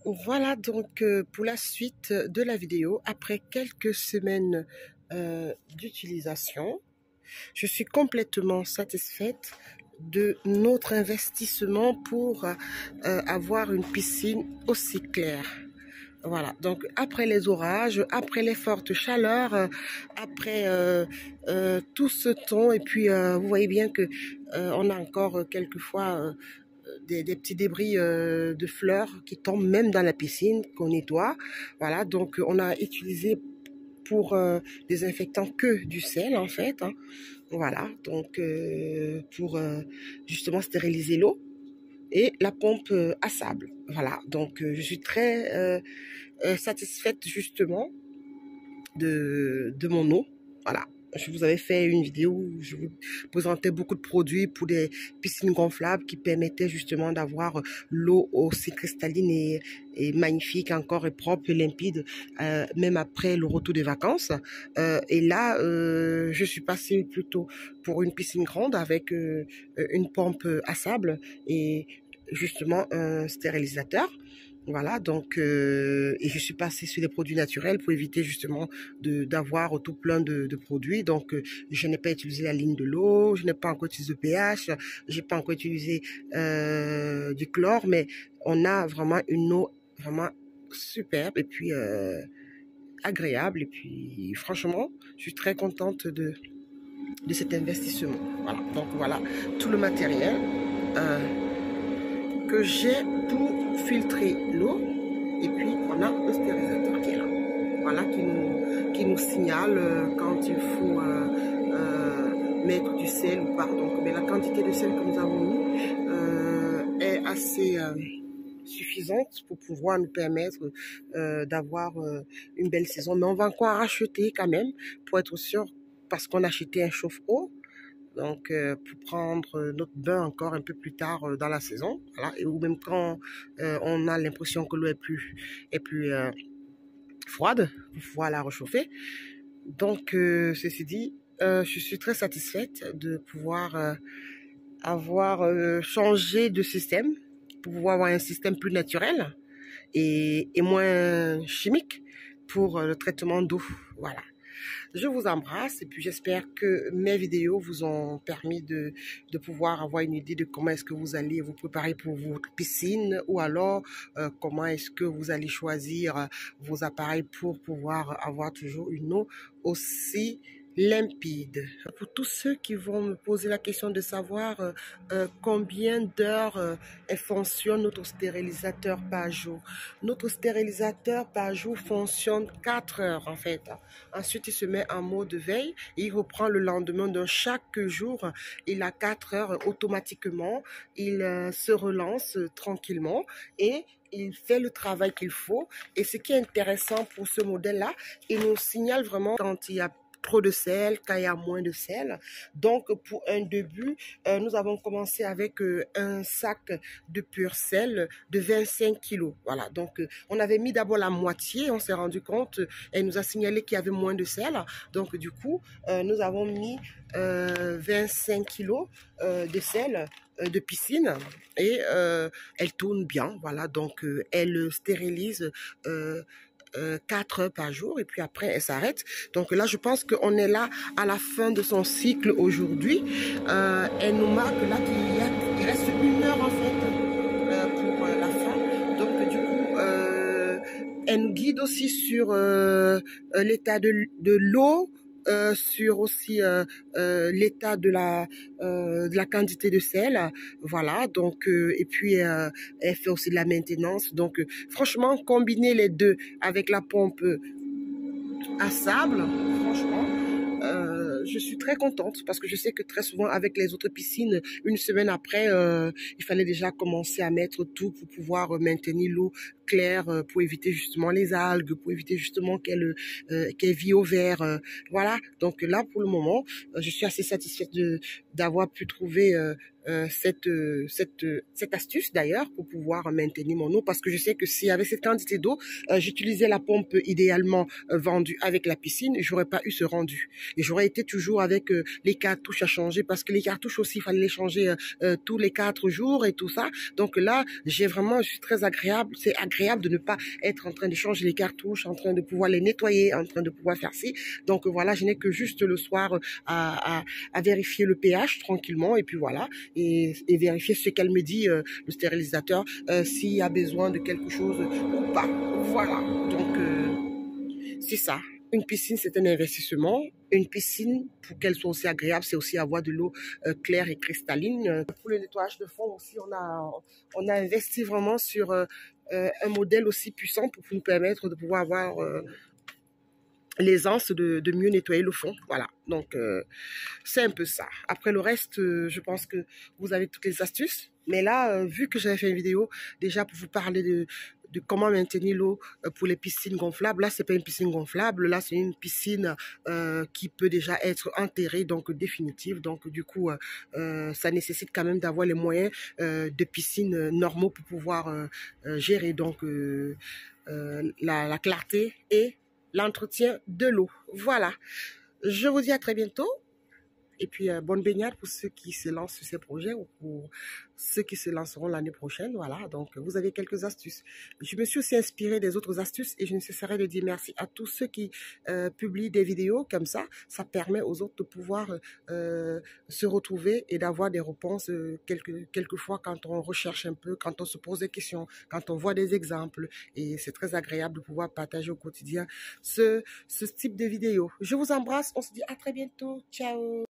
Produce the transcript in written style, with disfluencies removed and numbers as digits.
Voilà donc pour la suite de la vidéo, après quelques semaines d'utilisation, je suis complètement satisfaite de notre investissement pour avoir une piscine aussi claire. Voilà, donc après les orages, après les fortes chaleurs, après tout ce temps, et puis vous voyez bien que on a encore quelquefois des petits débris de fleurs qui tombent même dans la piscine qu'on nettoie. Voilà, donc on a utilisé pour désinfectant que du sel en fait. Hein. Voilà, donc pour justement stériliser l'eau et la pompe à sable. Voilà, donc je suis très satisfaite justement de mon eau. Voilà. Je vous avais fait une vidéo où je vous présentais beaucoup de produits pour des piscines gonflables qui permettaient justement d'avoir l'eau aussi cristalline et magnifique encore et propre et limpide, même après le retour des vacances. Et là, je suis passée plutôt pour une piscine grande avec une pompe à sable et justement un stérilisateur. Voilà, donc et je suis passée sur des produits naturels pour éviter justement d'avoir tout plein de produits. Donc je n'ai pas utilisé la ligne de l'eau, je n'ai pas encore utilisé le pH, j'ai pas encore utilisé du chlore, mais on a vraiment une eau vraiment superbe et puis agréable. Et puis franchement, je suis très contente de cet investissement. Voilà, donc voilà tout le matériel que j'ai pour filtrer l'eau, et puis on a le stérilisateur qui est là, voilà, qui nous signale quand il faut mettre du sel ou pas. Donc, mais la quantité de sel que nous avons mis est assez suffisante pour pouvoir nous permettre d'avoir une belle saison. Mais on va encore racheter quand même pour être sûr, parce qu'on a acheté un chauffe-eau. Donc, pour prendre notre bain encore un peu plus tard dans la saison, voilà, et ou même quand on a l'impression que l'eau est plus froide, pour pouvoir la réchauffer. Donc, ceci dit, je suis très satisfaite de pouvoir avoir changé de système, pour pouvoir avoir un système plus naturel et moins chimique pour le traitement d'eau. Voilà. Je vous embrasse et puis j'espère que mes vidéos vous ont permis de pouvoir avoir une idée de comment est-ce que vous allez vous préparer pour votre piscine, ou alors comment est-ce que vous allez choisir vos appareils pour pouvoir avoir toujours une eau aussi limpide. Pour tous ceux qui vont me poser la question de savoir combien d'heures fonctionne notre stérilisateur par jour. Notre stérilisateur par jour fonctionne 4 heures en fait. Ensuite, il se met en mode veille et il reprend le lendemain. Donc chaque jour, il a 4 heures automatiquement. Il se relance tranquillement et il fait le travail qu'il faut. Et ce qui est intéressant pour ce modèle-là, il nous signale vraiment quand il y a trop de sel, quand il y a moins de sel. Donc, pour un début, nous avons commencé avec un sac de pur sel de 25 kilos. Voilà, donc on avait mis d'abord la moitié, on s'est rendu compte, elle nous a signalé qu'il y avait moins de sel. Donc, du coup, nous avons mis 25 kilos de sel de piscine et elle tourne bien. Voilà, donc elle stérilise 4 heures par jour et puis après elle s'arrête. Donc là je pense qu'on est là à la fin de son cycle aujourd'hui. Elle nous marque là qu'il reste 1 heure en fait pour la fin. Donc du coup elle nous guide aussi sur l'état de l'eau, sur aussi l'état de la quantité de sel. Voilà, donc et puis elle fait aussi de la maintenance. Donc franchement, combiner les deux avec la pompe à sable, franchement, je suis très contente parce que je sais que très souvent avec les autres piscines, une semaine après, il fallait déjà commencer à mettre tout pour pouvoir maintenir l'eau claire, pour éviter justement les algues, pour éviter justement qu'elle vit au vert. Voilà, donc là pour le moment, je suis assez satisfaite d'avoir pu trouver cette astuce d'ailleurs pour pouvoir maintenir mon eau, parce que je sais que si avec cette quantité d'eau, j'utilisais la pompe idéalement vendue avec la piscine, j'aurais pas eu ce rendu. Et j'aurais été toujours avec les cartouches à changer, parce que les cartouches aussi, il fallait les changer tous les 4 jours et tout ça. Donc là, je suis très agréable. C'est agréable de ne pas être en train de changer les cartouches, en train de pouvoir les nettoyer, en train de pouvoir faire ci. Donc voilà, je n'ai que juste le soir à vérifier le pH tranquillement, et puis voilà, et vérifier ce qu'elle me dit, le stérilisateur, s'il y a besoin de quelque chose ou pas. Voilà, donc c'est ça. Une piscine, c'est un investissement. Une piscine, pour qu'elle soit aussi agréable, c'est aussi avoir de l'eau claire et cristalline. Pour le nettoyage de fond aussi, on a investi vraiment sur un modèle aussi puissant pour nous permettre de pouvoir avoir l'aisance de mieux nettoyer le fond. Voilà, donc c'est un peu ça. Après le reste, je pense que vous avez toutes les astuces. Mais là, vu que j'avais fait une vidéo déjà pour vous parler de comment maintenir l'eau pour les piscines gonflables, là, c'est pas une piscine gonflable, là, c'est une piscine qui peut déjà être enterrée, donc définitive. Donc, du coup, ça nécessite quand même d'avoir les moyens de piscine normaux pour pouvoir gérer donc la clarté et l'entretien de l'eau. Voilà. Je vous dis à très bientôt. Et puis, bonne baignade pour ceux qui se lancent sur ces projets ou pour ceux qui se lanceront l'année prochaine. Voilà, donc vous avez quelques astuces. Je me suis aussi inspirée des autres astuces et je ne cesserai de dire merci à tous ceux qui publient des vidéos comme ça. Ça permet aux autres de pouvoir se retrouver et d'avoir des réponses quelquefois quand on recherche un peu, quand on se pose des questions, quand on voit des exemples. Et c'est très agréable de pouvoir partager au quotidien ce type de vidéos. Je vous embrasse. On se dit à très bientôt. Ciao.